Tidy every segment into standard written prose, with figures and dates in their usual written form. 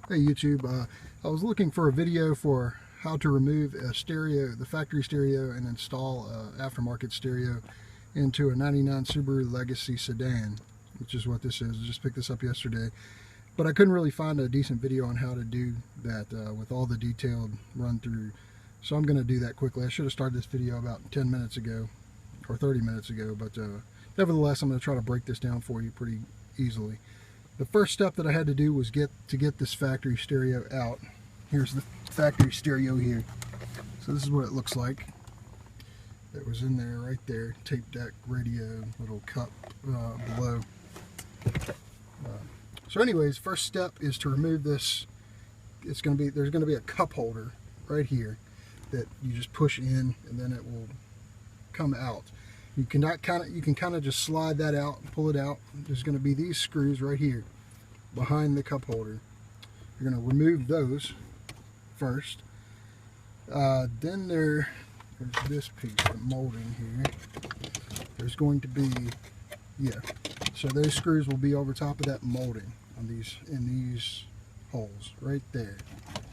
Hey YouTube, I was looking for a video for how to remove a stereo, the factory stereo, and install an aftermarket stereo into a 99 Subaru Legacy Sedan, which is what this is. I just picked this up yesterday, but I couldn't really find a decent video on how to do that with all the detailed run through. So I'm going to do that quickly. I should have started this video about 10 minutes ago or 30 minutes ago, but nevertheless I'm going to try to break this down for you pretty easily. The first step that I had to do was get this factory stereo out. Here's the factory stereo here. So this is what it looks like. It was in there, right there. Tapedeck radio, little cup below. So anyways, first step is to remove this. There's going to be a cup holder right here that you just push in, and then it will come out. You can kind of just slide that out and pull it out. There's going to be these screws right here behind the cup holder. You're going to remove those first. Then there's this piece, the molding here. There's going to be, so those screws will be over top of that molding on in these holes right there.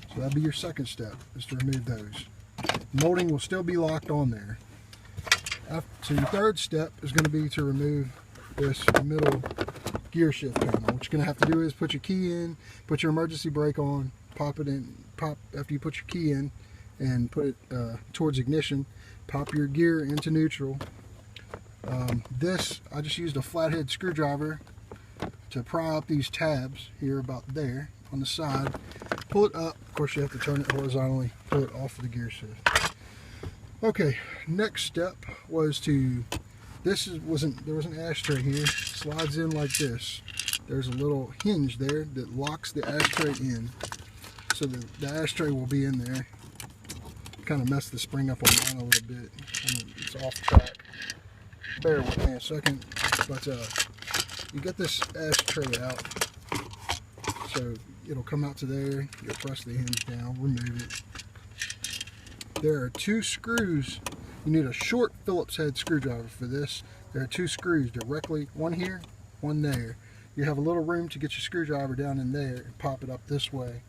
So that'll be your second step, is to remove those. Molding will still be locked on there. So your third step is going to be to remove this middle gear shift panel. What you're going to have to do is put your key in, put your emergency brake on, pop it in, after you put your key in and put it towards ignition, pop your gear into neutral. I just used a flathead screwdriver to pry up these tabs here about there on the side. Pull it up. Of course you have to turn it horizontally, pull it off of the gear shift. Okay, next step was there was an ashtray here, slides in like this. There's a little hinge there that locks the ashtray in, so the ashtray will be in there. Kind of messed the spring up on mine a little bit. It's off track. Bear with me a second, but you get this ashtray out, so it'll come out to there. You'll press the hinge down, remove it. There are two screws. You need a short Phillips head screwdriver for this. There are two screws directly, one here, one there. You have a little room to get your screwdriver down in there and pop it up this way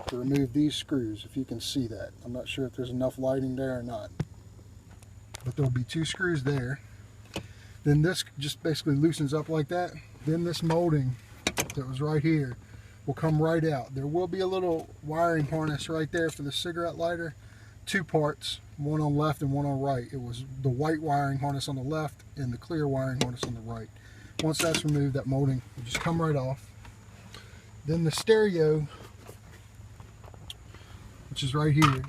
to remove these screws, if you can see that. I'm not sure if there's enough lighting there or not, but there'll be two screws there. Then this just basically loosens up like that. Then this molding that was right here will come right out. There will be a little wiring harness right there for the cigarette lighter. Two parts, one on left and one on right. It was the white wiring harness on the left and the clear wiring harness on the right. Once that's removed, that molding will just come right off. Then the stereo, which is right here,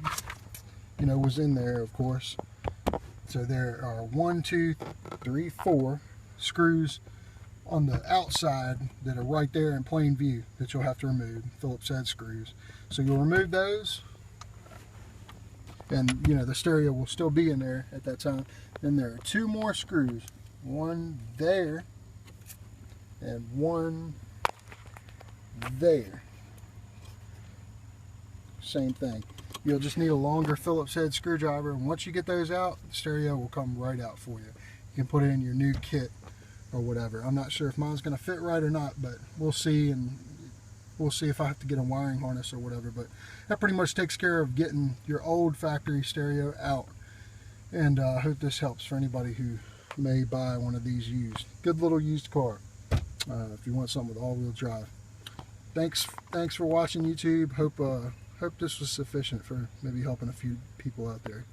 was in there, of course. So there are 1, 2, 3, 4 screws on the outside that are right there in plain view that you'll have to remove, Phillips head screws. So you'll remove those, and the stereo will still be in there at that time. Then there are two more screws, one there and one there. Same thing. You'll just need a longer Phillips head screwdriver, and once you get those out, the stereo will come right out for you. You can put it in your new kit or whatever. I'm not sure if mine's going to fit right or not, but we'll see, and we'll see if I have to get a wiring harness or whatever. But that pretty much takes care of getting your old factory stereo out. And I hope this helps for anybody who may buy one of these used. Good little used car if you want something with all-wheel drive. Thanks for watching, YouTube. Hope this was sufficient for maybe helping a few people out there.